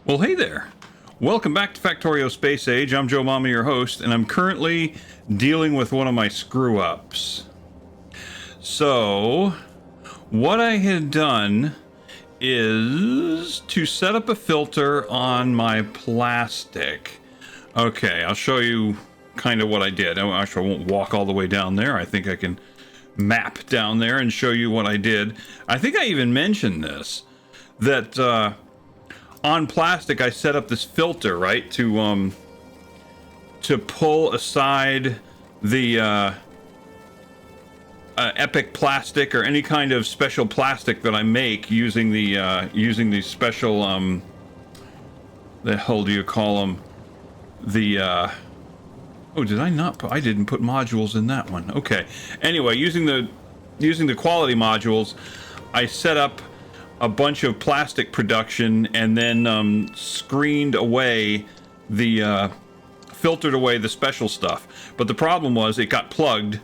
Well, hey there. Welcome back to Factorio Space Age. I'm Joe Mama, your host, and I'm currently dealing with one of my screw-ups. So, what I had done is to set up a filter on my plastic. Okay, I'll show you kind of what I did. Actually, I won't walk all the way down there. I think I can map down there and show you what I did. I think I even mentioned this, that on plastic I set up this filter, right, to pull aside the epic plastic or any kind of special plastic that I make using the special the hell do you call them, the oh, did I not put, I didn't put modules in that one. Okay, anyway, using the quality modules, I set up a bunch of plastic production and then screened away the filtered away the special stuff. But the problem was it got plugged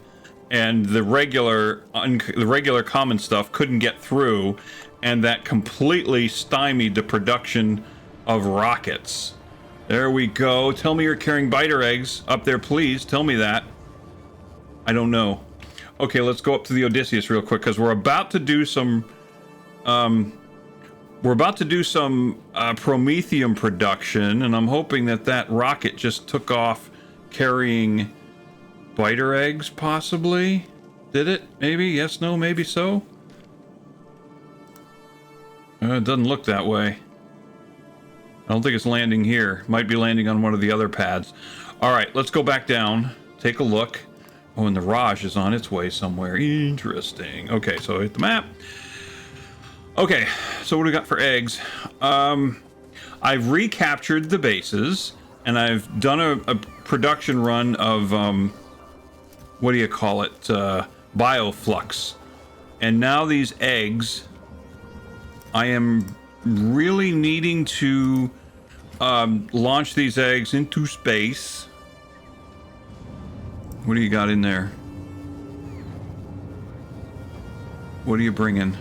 and the regular common stuff couldn't get through, and that completely stymied the production of rockets. There we go. Tell me you're carrying biter eggs up there, please. Tell me that. I don't know. Okay, let's go up to the Odysseus real quick, because we're about to do some Promethium production, and I'm hoping that rocket just took off carrying biter eggs, possibly. Did it? Maybe? Yes, no, maybe so? It doesn't look that way. I don't think it's landing here. Might be landing on one of the other pads. Alright, let's go back down. Take a look. Oh, and the Raj is on its way somewhere. Interesting. Okay, so hit the map. Okay, so what do we got for eggs? I've recaptured the bases, and I've done a production run of, what do you call it? Bioflux. And now these eggs, I am really needing to launch these eggs into space. What do you got in there? What are you bringing?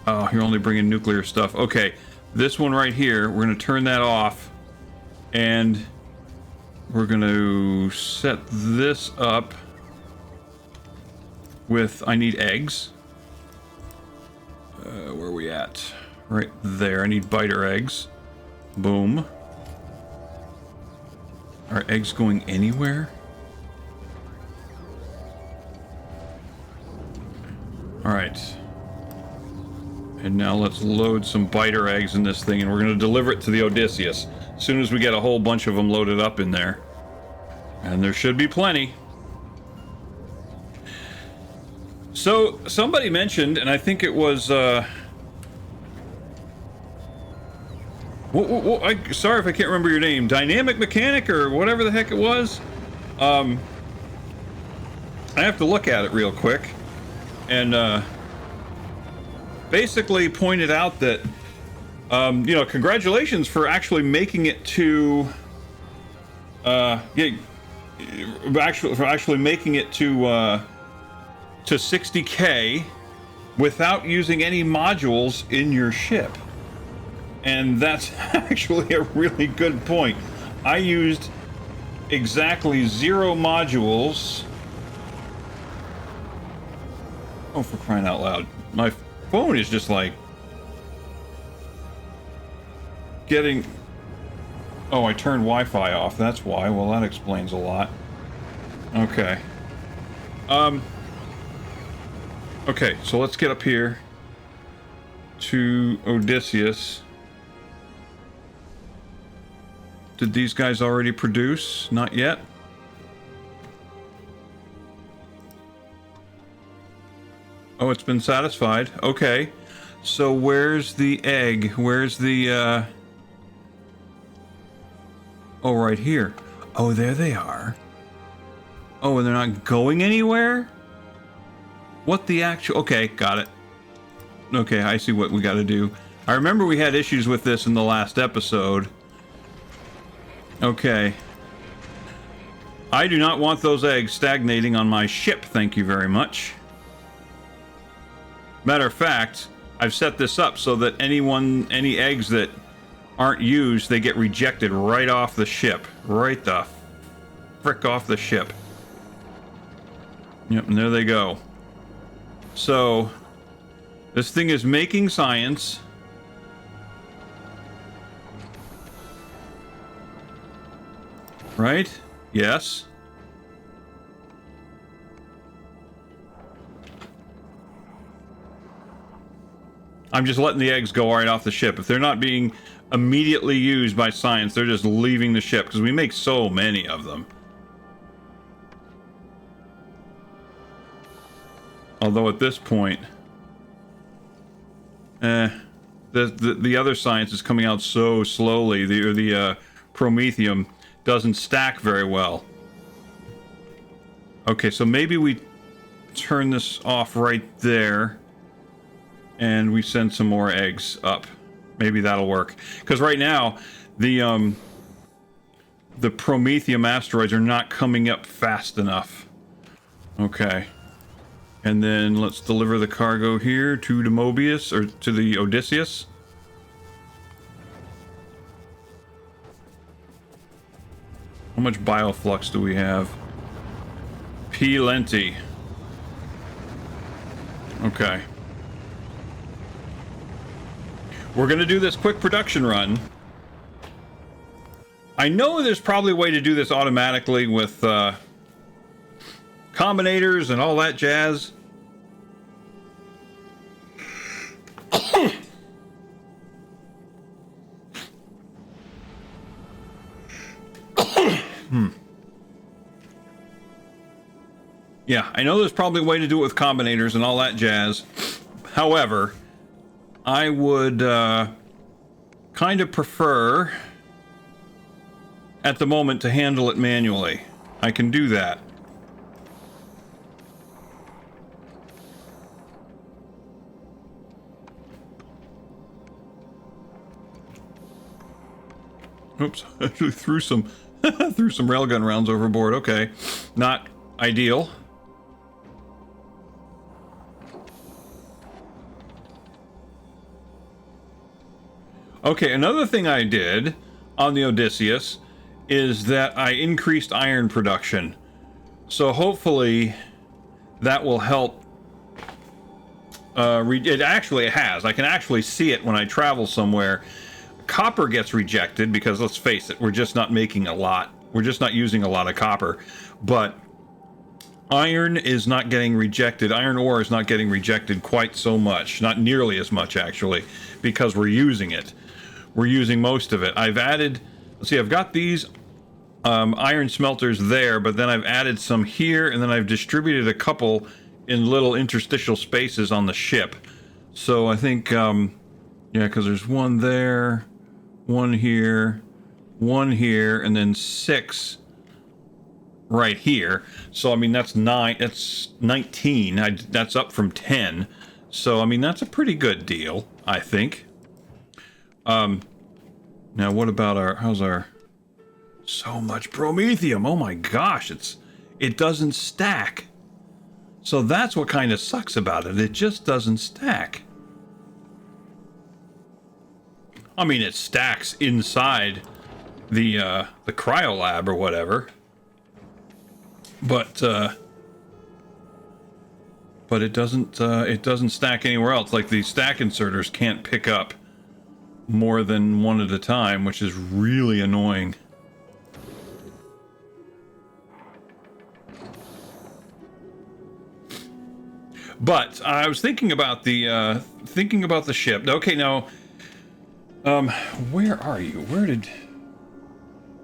Oh, you're only bringing nuclear stuff. Okay, this one right here, we're going to turn that off, and we're going to set this up with, I need eggs. Where are we at? Right there. I need biter eggs. Boom. Are eggs going anywhere? All right. And now let's load some biter eggs in this thing, and we're going to deliver it to the Odysseus as soon as we get a whole bunch of them loaded up in there. And there should be plenty. So, somebody mentioned, and I think it was, sorry if I can't remember your name, Dynamic Mechanic or whatever the heck it was. I have to look at it real quick. And, basically pointed out that, you know, congratulations for actually making it to, actually making it to 60K without using any modules in your ship. And that's actually a really good point. I used exactly 0 modules. Oh, for crying out loud. My phone is just like getting... Oh, I turned Wi-Fi off. That's why. Well, that explains a lot. Okay. Okay, so let's get up here to Odysseus. Did these guys already produce? Not yet. Oh, it's been satisfied. Okay. So where's the egg? Where's the, Oh, right here. Oh, there they are. Oh, and they're not going anywhere? What the actual... Okay, got it. Okay, I see what we got to do. I remember we had issues with this in the last episode. Okay. I do not want those eggs stagnating on my ship, thank you very much. Matter of fact, I've set this up so that any eggs that aren't used, they get rejected right off the ship. Right the frick off the ship. Yep, and there they go. So, this thing is making science. Right? Yes. I'm just letting the eggs go right off the ship. If they're not being immediately used by science, they're just leaving the ship, because we make so many of them. Although at this point, the other science is coming out so slowly. The promethium doesn't stack very well. Okay, so maybe we turn this off right there, and we send some more eggs up. Maybe that'll work. Because right now, the promethium asteroids are not coming up fast enough. Okay. And then let's deliver the cargo here to the Mobius, or to the Odysseus. How much bioflux do we have? Plenty. Okay. We're going to do this quick production run. I know there's probably a way to do this automatically with combinators and all that jazz. Yeah, I know there's probably a way to do it with combinators and all that jazz. However, I would kind of prefer at the moment to handle it manually. I can do that. Oops, I actually threw some threw some railgun rounds overboard. Okay, not ideal. Okay, another thing I did on the Odysseus is that I increased iron production. So hopefully that will help. It actually has. I can actually see it when I travel somewhere. Copper gets rejected because, let's face it, we're just not making a lot. We're just not using a lot of copper. But iron is not getting rejected. Iron ore is not getting rejected quite so much. Not nearly as much, actually, because we're using it. We're using most of it. I've added, let's see, I've got these iron smelters there, but then I've added some here, and then I've distributed a couple in little interstitial spaces on the ship. So I think, yeah, because there's one there, one here, and then 6 right here. So, I mean, that's 19. That's up from 10. So, I mean, that's a pretty good deal, I think. Now what about how's our, so much promethium. Oh my gosh, it doesn't stack. So that's what kind of sucks about it. It just doesn't stack. I mean, it stacks inside the cryolab or whatever. But it doesn't stack anywhere else. Like, the stack inserters can't pick up more than one at a time, which is really annoying. But I was thinking about the ship. Okay, now, where are you? I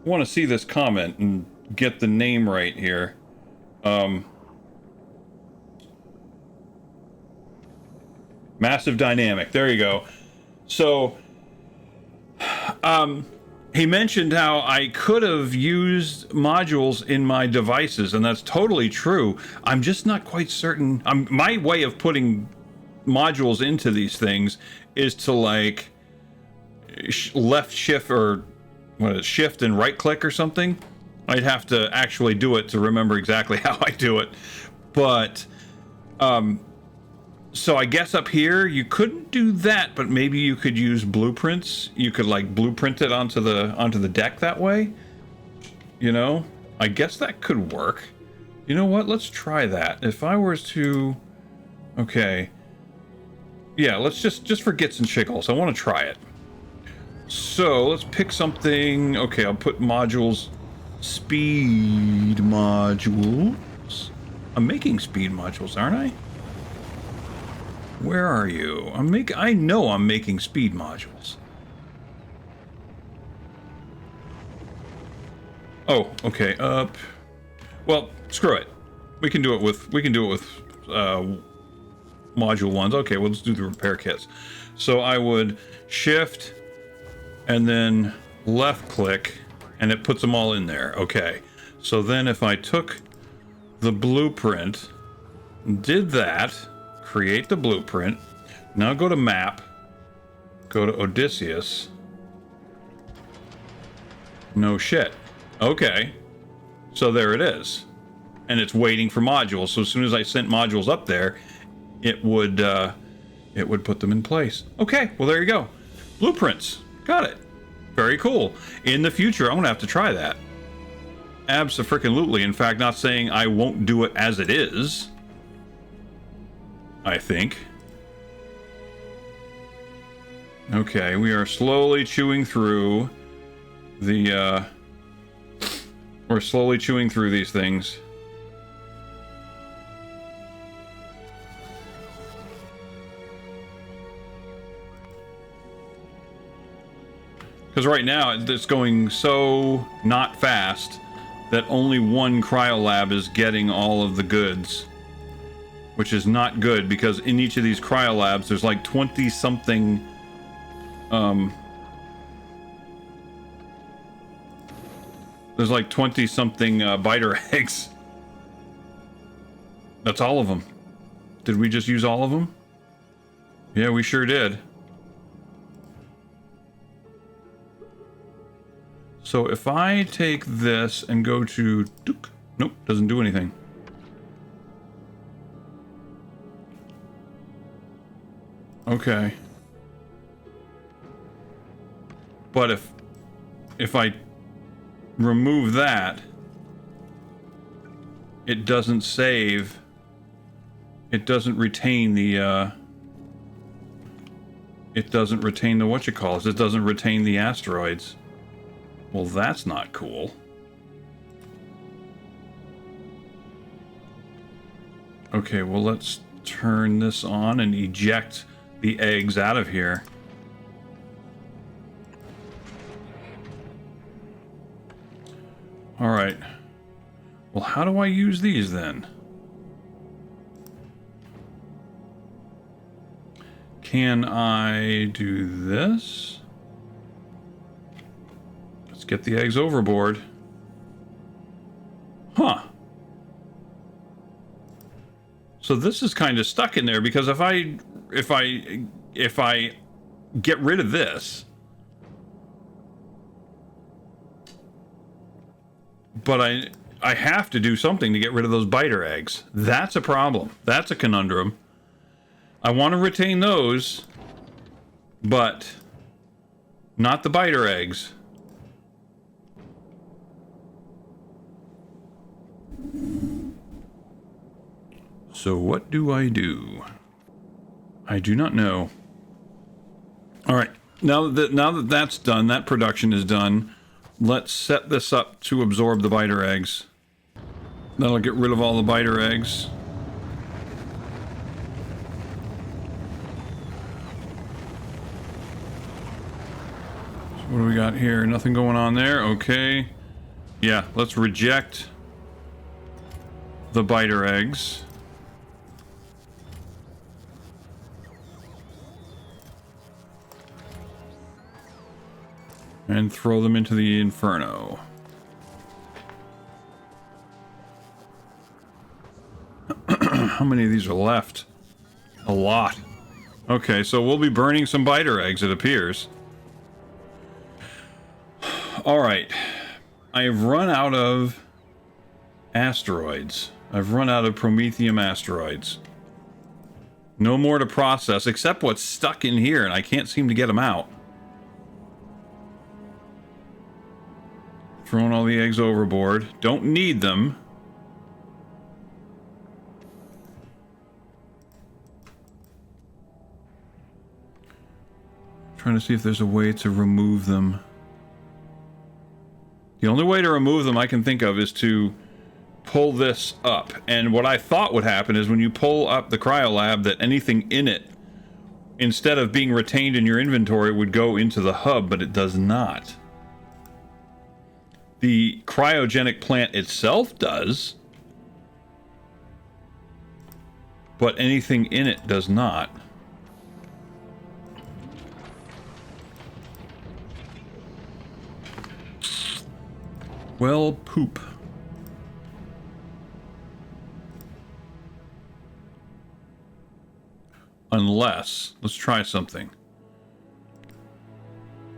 want to see this comment and get the name right here. Massive Dynamic. There you go. So, he mentioned how I could have used modules in my devices, and that's totally true. I'm just not quite certain. My way of putting modules into these things is to, like, left shift, or what is it, shift and right click or something. I'd have to actually do it to remember exactly how I do it. But So I guess up here you couldn't do that, but maybe you could use blueprints. You could like blueprint it onto the deck that way. You know, I guess that could work. You know what? Let's try that. If I was to, okay, yeah, let's just for gits and shiggles. I want to try it. So let's pick something. Okay, I'll put modules. Speed modules. I'm making speed modules, aren't I? Where are you? I know I'm making speed modules. Oh, okay. Well, screw it. We can do it with module ones. Okay, well, let's do the repair kits. So I would shift and then left click and it puts them all in there. Okay. So then if I took the blueprint, did that, create the blueprint, now go to map, go to Odysseus. No shit. Okay. So there it is. And it's waiting for modules. So as soon as I sent modules up there, it would put them in place. Okay, well there you go. Blueprints. Got it. Very cool. In the future, I'm gonna have to try that. Abso-freaking-lutely. In fact, not saying I won't do it as it is. I think. Okay, we are slowly chewing through the we're slowly chewing through these things. Because right now it's going so not fast that only one cryolab is getting all of the goods, which is not good because in each of these cryolabs there's like 20 something there's like 20 something biter eggs. That's all of them. Did we just use all of them? Yeah, we sure did. So if I take this and go to... Nope, doesn't do anything. Okay. But if I remove that, it doesn't save. It doesn't retain the it doesn't retain the whatchamacallit. It doesn't retain the asteroids. Well, that's not cool. Okay, well, let's turn this on and eject the eggs out of here. All right. Well, how do I use these then? Can I do this? Let's get the eggs overboard. Huh. So this is kind of stuck in there because if I get rid of this, but I have to do something to get rid of those biter eggs. That's a problem. That's a conundrum. I want to retain those, but not the biter eggs. So what do? I do not know. All right, now that that's done, that production is done. Let's set this up to absorb the biter eggs. That'll get rid of all the biter eggs. So what do we got here? Nothing going on there. Okay. Yeah, let's reject the biter eggs. And throw them into the inferno. How many of these are left? A lot. Okay, so we'll be burning some biter eggs, it appears. Alright. I've run out of asteroids. I've run out of Promethium asteroids. No more to process, except what's stuck in here, and I can't seem to get them out. Throwing all the eggs overboard. Don't need them. Trying to see if there's a way to remove them. The only way to remove them I can think of is to pull this up. And what I thought would happen is when you pull up the cryolab, that anything in it, instead of being retained in your inventory, would go into the hub, but it does not. The cryogenic plant itself does, but anything in it does not. Well, poop. Unless, let's try something.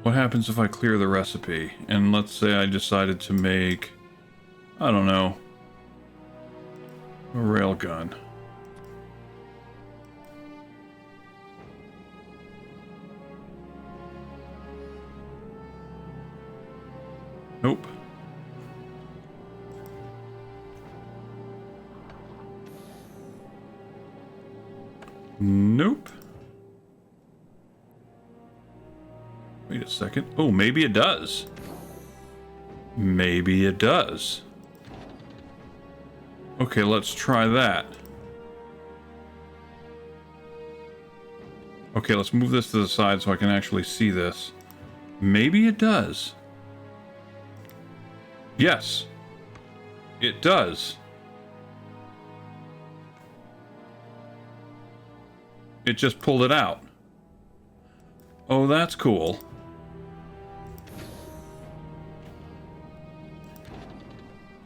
What happens if I clear the recipe? And let's say I decided to make, I don't know, a railgun. Nope. Nope. Wait a second. Oh, maybe it does. Maybe it does. Okay, let's try that. Okay, let's move this to the side so I can actually see this. Maybe it does. Yes. It does. It just pulled it out. Oh, that's cool.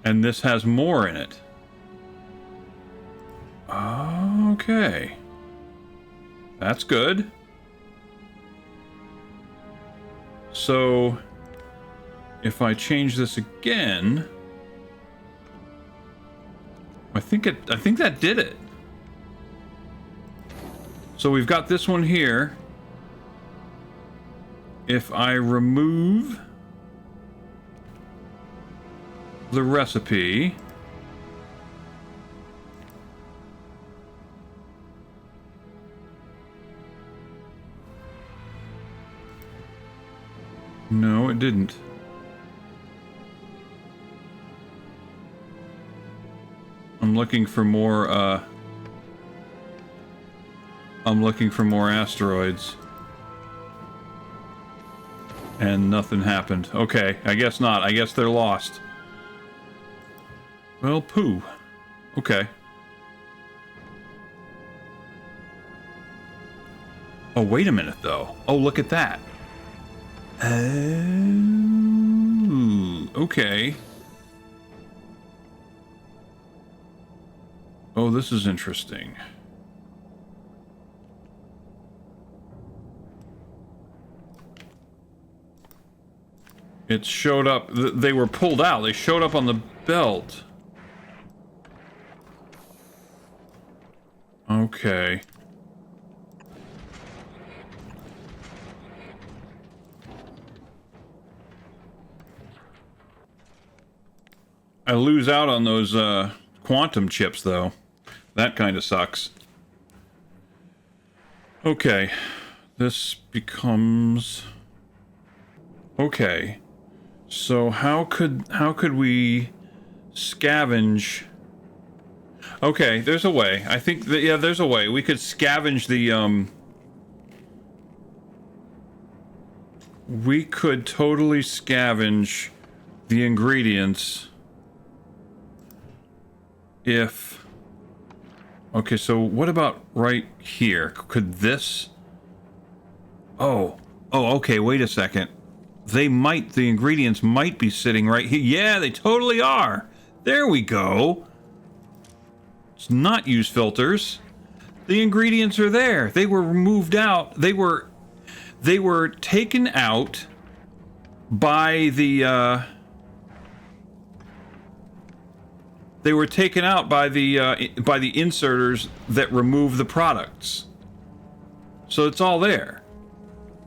And this has more in it. Okay. That's good. So, if I change this again, I think that did it. So we've got this one here. If I remove the recipe, no, it didn't. I'm looking for more, asteroids. And nothing happened. Okay, I guess not. I guess they're lost. Well, poo. Okay. Oh, wait a minute, though. Oh, look at that. Oh, okay. Oh, this is interesting. It showed up. They were pulled out. They showed up on the belt. Okay. I lose out on those quantum chips, though. That kind of sucks. Okay. This becomes... Okay. So how could we scavenge? Okay, there's a way. I think that, yeah, there's a way. We could scavenge the we could totally scavenge the ingredients if... Okay, so what about right here? Could this... Oh, okay, wait a second. The ingredients might be sitting right here. Yeah, they totally are. There we go. It's not use filters. The ingredients are there. They were moved out. They were taken out by the they were taken out by the inserters that remove the products. So it's all there.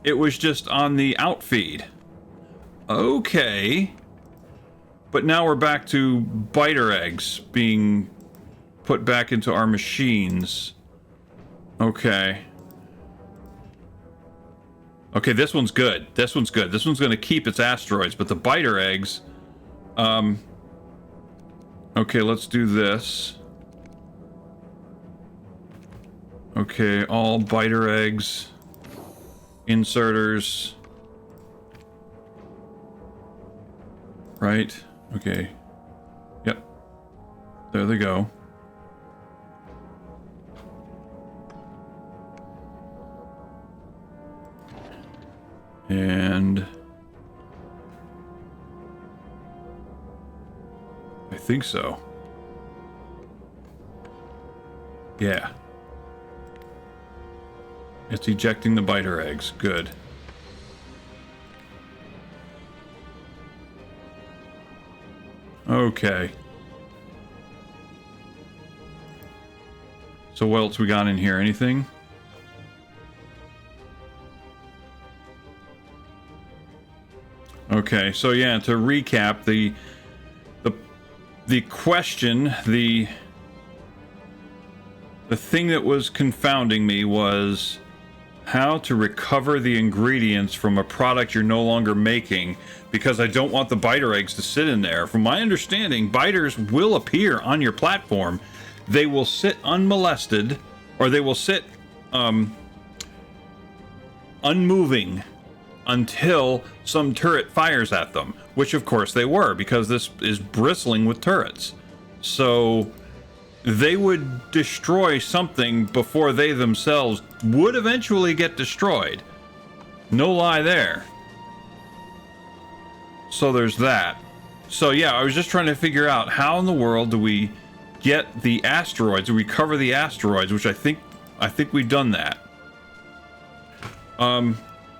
It was just on the out feed. Okay. But now we're back to biter eggs being put back into our machines. Okay. Okay, this one's good. This one's good. This one's going to keep its asteroids, but the biter eggs... Okay, let's do this. Okay, all biter eggs. Inserters. Right? Okay. Yep. There they go. And... I think so. Yeah. It's ejecting the biter eggs. Good. Okay. So what else we got in here? Anything? Okay, so yeah, to recap, the question, the thing that was confounding me was how to recover the ingredients from a product you're no longer making, because I don't want the biter eggs to sit in there. From my understanding, biters will appear on your platform. They will sit unmolested, or they will sit unmoving until some turret fires at them, which of course they were, because this is bristling with turrets. So they would destroy something before they themselves would eventually get destroyed. No lie there. So there's that. So yeah, I was just trying to figure out how in the world do we get the asteroids, do we recover the asteroids, which I think we've done that.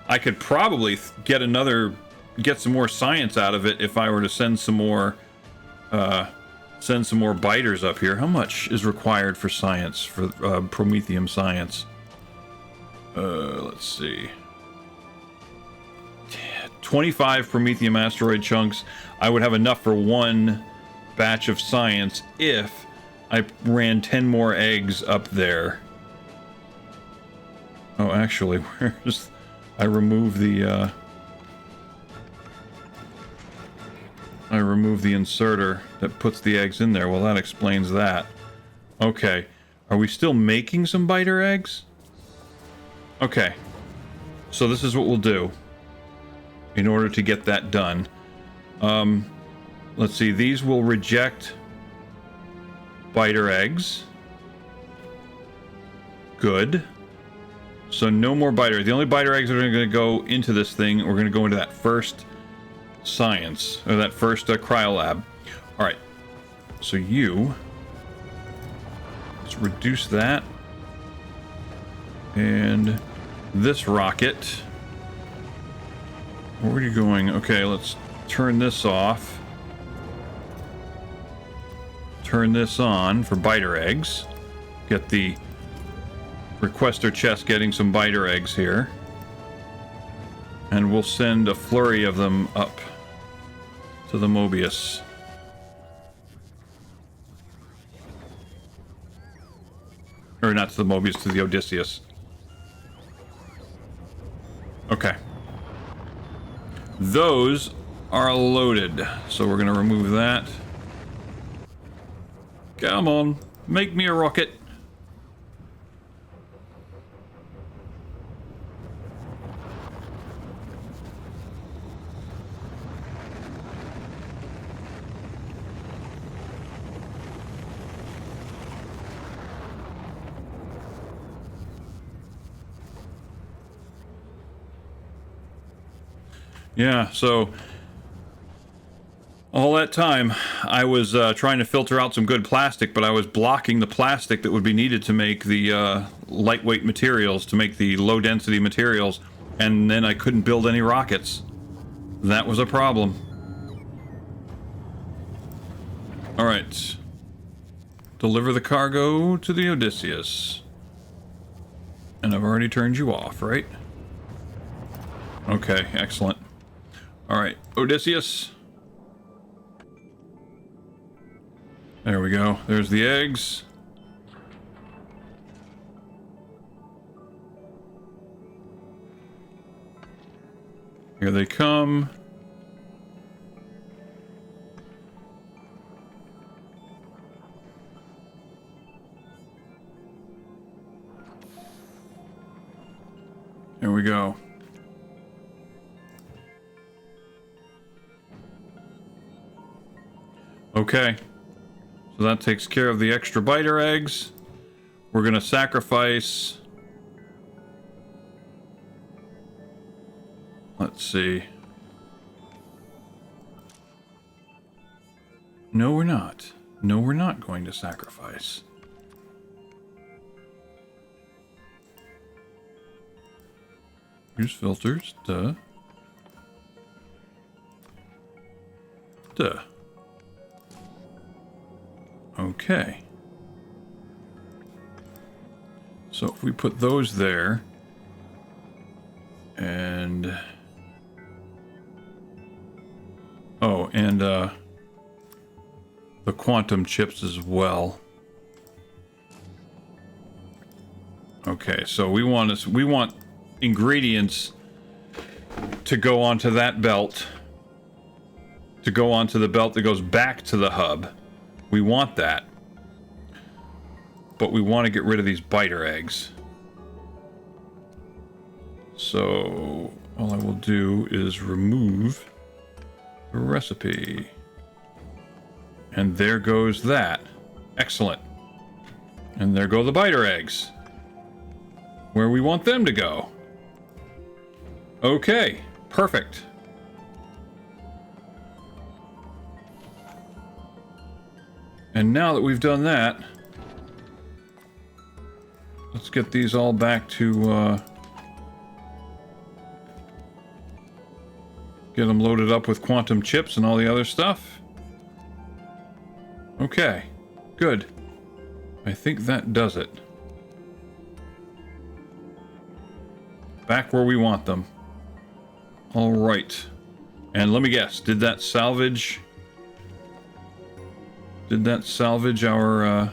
I could probably get some more science out of it if I were to send some more biters up here. How much is required for science, for Promethium science? Let's see. 25 Promethium asteroid chunks. I would have enough for one batch of science if I ran 10 more eggs up there. Oh, actually, where's... I remove the inserter that puts the eggs in there. Well, that explains that. Okay. Are we still making some biter eggs? Okay. So this is what we'll do in order to get that done. Let's see. These will reject biter eggs. Good. So no more biter. The only biter eggs that are going to go into this thing, we're going to go into that first science, or that first cryo lab. All right. So let's reduce that. And this rocket, where are you going? Okay, let's turn this off. Turn this on for biter eggs. Get the requester chest getting some biter eggs here. And we'll send a flurry of them up to the Mobius. Or not to the Mobius, to the Odysseus. Okay. Those are loaded. So we're going to remove that. Come on, make me a rocket. Yeah, so all that time I was trying to filter out some good plastic, but I was blocking the plastic that would be needed to make the lightweight materials, to make the low density materials, and then I couldn't build any rockets. That was a problem. Alright, Deliver the cargo to the Odysseus. And I've already turned you off, right? Okay, excellent. Alright, Odysseus. There we go. There's the eggs. Here they come. Here we go. Okay. So that takes care of the extra biter eggs. We're gonna sacrifice... Let's see. No, we're not. No, we're not going to sacrifice. Use filters. Duh. Duh. Okay. So if we put those there, and... Oh, and the quantum chips as well. Okay, so we want ingredients to go onto that belt, to go onto the belt that goes back to the hub. We want that, but we want to get rid of these biter eggs. So all I will do is remove the recipe, and there goes that. Excellent. And there go the biter eggs, where we want them to go. Okay, perfect. And now that we've done that, let's get these all back to, get them loaded up with quantum chips and all the other stuff. Okay, good. I think that does it. Back where we want them. All right. And let me guess, did that salvage... Did that salvage our,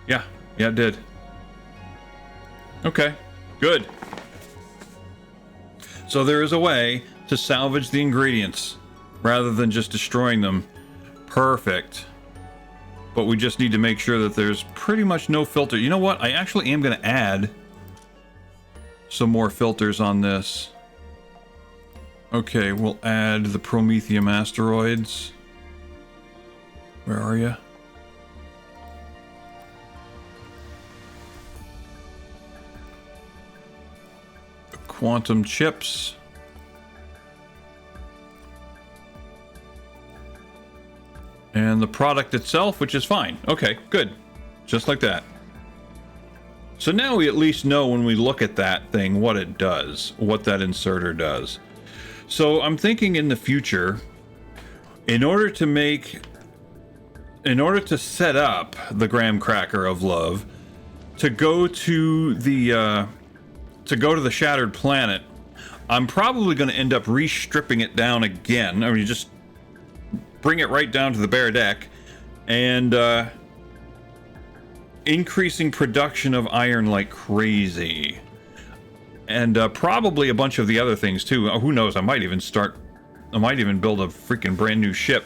Yeah, it did. Okay, good. So there is a way to salvage the ingredients rather than just destroying them. Perfect. But we just need to make sure that there's pretty much no filter. You know what? I actually am going to add some more filters on this. Okay, we'll add the Promethium asteroids. Where are you? The quantum chips. And the product itself, which is fine. Okay, good. Just like that. So now we at least know when we look at that thing what it does, what that inserter does. So I'm thinking in the future, in order to set up the graham cracker of love, to go to the shattered planet, I'm probably going to end up re-stripping it down again. I mean, just bring it right down to the bare deck, and increasing production of iron like crazy, and probably a bunch of the other things too. Who knows? I might even build a freaking brand new ship.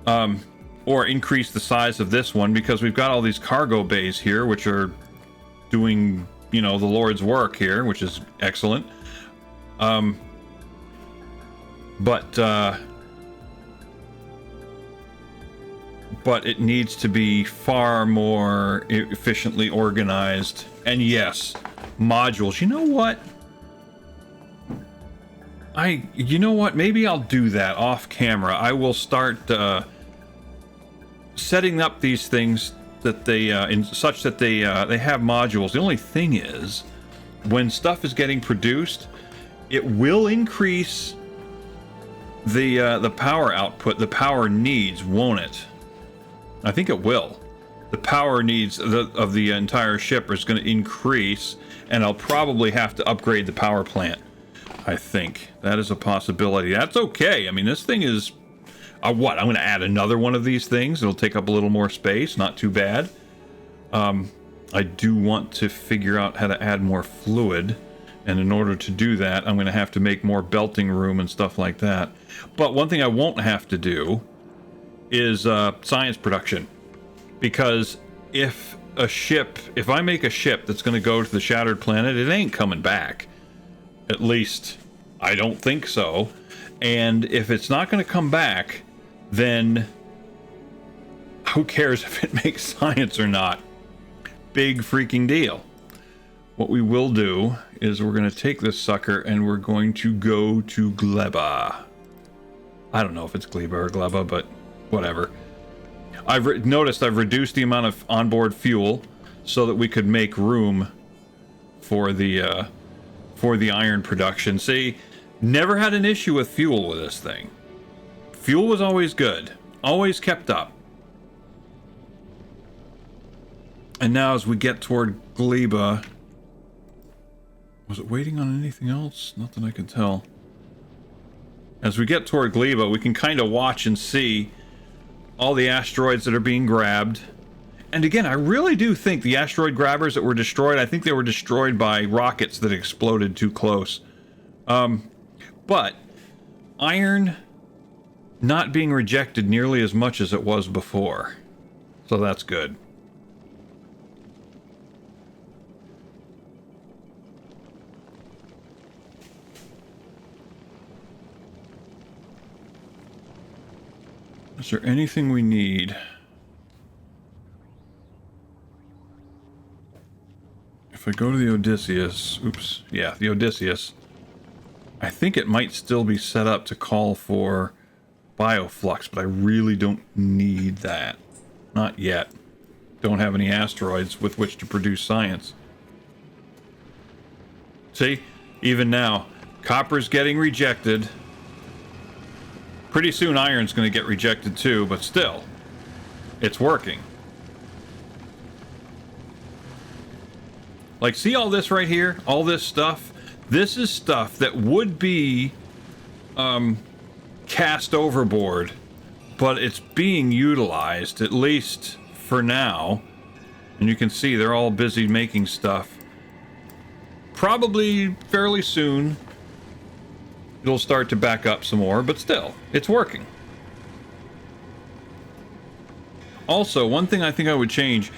Or increase the size of this one, because we've got all these cargo bays here, which are doing, you know, the Lord's work here, which is excellent. But it needs to be far more efficiently organized. And yes, modules. You know what? Maybe I'll do that off camera. I will start setting up these things that they such that they have modules. The only thing is, when stuff is getting produced, it will increase the power output, the power needs, won't it? I think it will. The power needs of the entire ship is going to increase, and I'll probably have to upgrade the power plant. I think that is a possibility. That's okay. I mean, this thing is what? I'm going to add another one of these things. It'll take up a little more space. Not too bad. I do want to figure out how to add more fluid, and in order to do that, I'm going to have to make more belting room and stuff like that. But one thing I won't have to do is science production, because if I make a ship that's going to go to the shattered planet, it ain't coming back. At least I don't think so. And if it's not going to come back, then who cares if it makes science or not? Big freaking deal. What we will do is we're going to take this sucker and we're going to go to Gleba. I don't know if it's Gleba or Gleba, but whatever. I've noticed I've reduced the amount of onboard fuel so that we could make room for the iron production. See, never had an issue with fuel with this thing. Fuel was always good, always kept up. And now as we get toward Gleba, was it waiting on anything else? Not that I can tell. As we get toward Gleba, we can kind of watch and see all the asteroids that are being grabbed. And again, I really do think the asteroid grabbers that were destroyed, I think they were destroyed by rockets that exploded too close. But iron not being rejected nearly as much as it was before. So that's good. Is there anything we need? If I go to the Odysseus, the Odysseus, I think it might still be set up to call for bioflux, but I really don't need that. Not yet. Don't have any asteroids with which to produce science. See? Even now, copper's getting rejected. Pretty soon iron's going to get rejected too, but still, it's working. Like, see all this right here? All this stuff? This is stuff that would be cast overboard, but it's being utilized, at least for now. And you can see they're all busy making stuff. Probably fairly soon it'll start to back up some more, but still, it's working. Also, one thing I think I would change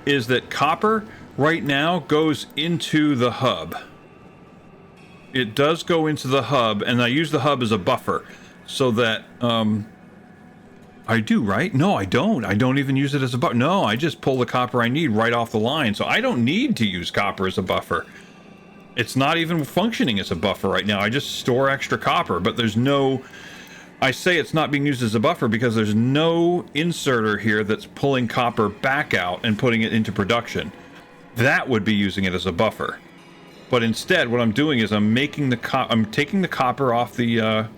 is that copper right now goes into the hub. It does go into the hub, and I use the hub as a buffer so that I do, right? No, I don't. I don't even use it as a buffer. No, I just pull the copper I need right off the line, so I don't need to use copper as a buffer. It's not even functioning as a buffer right now. I just store extra copper, but there's no... I say it's not being used as a buffer because there's no inserter here that's pulling copper back out and putting it into production. That would be using it as a buffer. But instead, what I'm doing is I'm making I'm taking the copper off the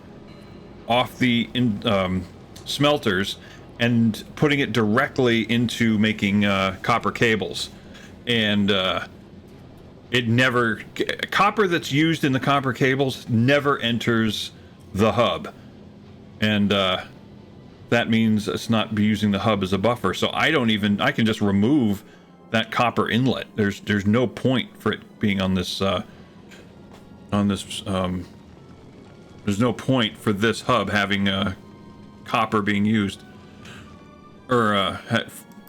smelters and putting it directly into making copper cables. And copper that's used in the copper cables never enters the hub. And that means it's not using the hub as a buffer. So I can just remove that copper inlet. There's no point for it being on this there's no point for this hub having copper being used, or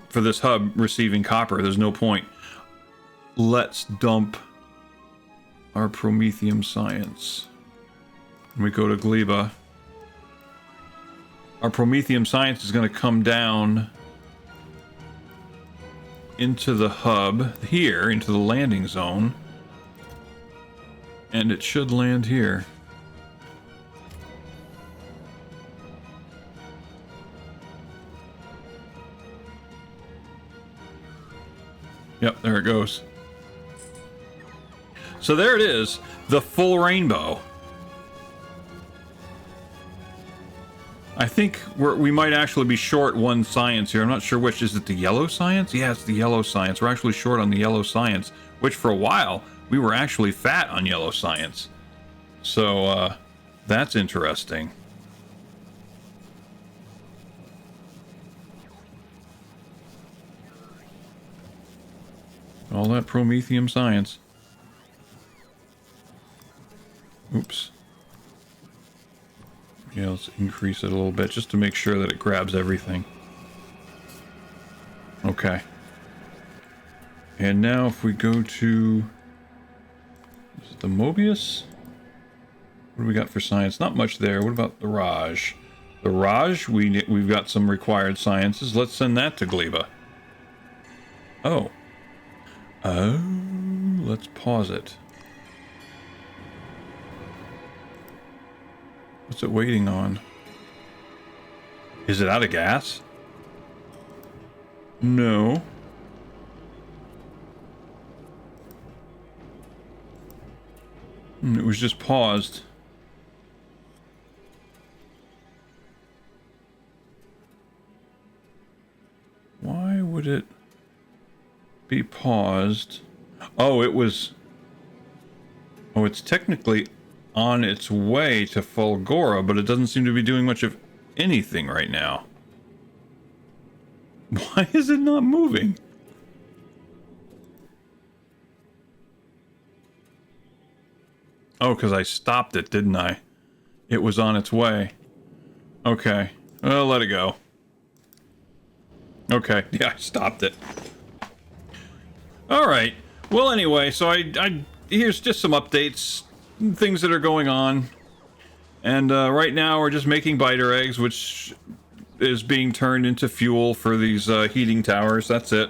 for this hub receiving copper. There's no point. Let's dump our Promethium science. When we go to Gleba, our Promethium science is going to come down into the hub here, into the landing zone, and it should land here. Yep, there it goes. So there it is, the full rainbow. I think we might actually be short one science here. I'm not sure which. Is it the yellow science? Yeah, it's the yellow science. We're actually short on the yellow science, which for a while we were actually fat on yellow science. So that's interesting. All that promethium science. Oops. Yeah, let's increase it a little bit just to make sure that it grabs everything. Okay. And now if we go to... Is it the Mobius? What do we got for science? Not much there. What about the Raj? The Raj, we've got some required sciences. Let's send that to Gleba. Oh. Oh, let's pause it. What's it waiting on? Is it out of gas? No. It was just paused. Why would it be paused? Oh, it was... Oh, it's technically on its way to Fulgora, but it doesn't seem to be doing much of anything right now. Why is it not moving? Oh, because I stopped it, didn't I? It was on its way. Okay. Well, let it go. Okay. Yeah, I stopped it. Alright. Well, anyway, so I here's just some updates. Things that are going on. And right now we're just making biter eggs, which is being turned into fuel for these heating towers. That's it.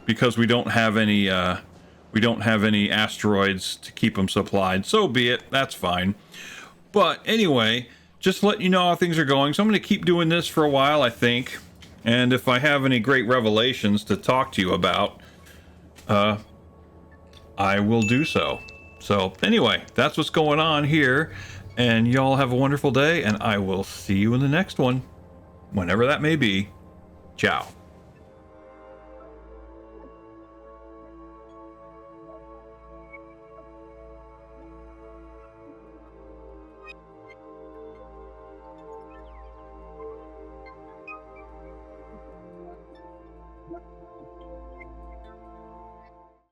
Because we don't have any asteroids to keep them supplied. So be it. That's fine. But anyway, just let you know how things are going. So I'm going to keep doing this for a while, I think. And if I have any great revelations to talk to you about, I will do so. So anyway, that's what's going on here. And y'all have a wonderful day, and I will see you in the next one. Whenever that may be. Ciao.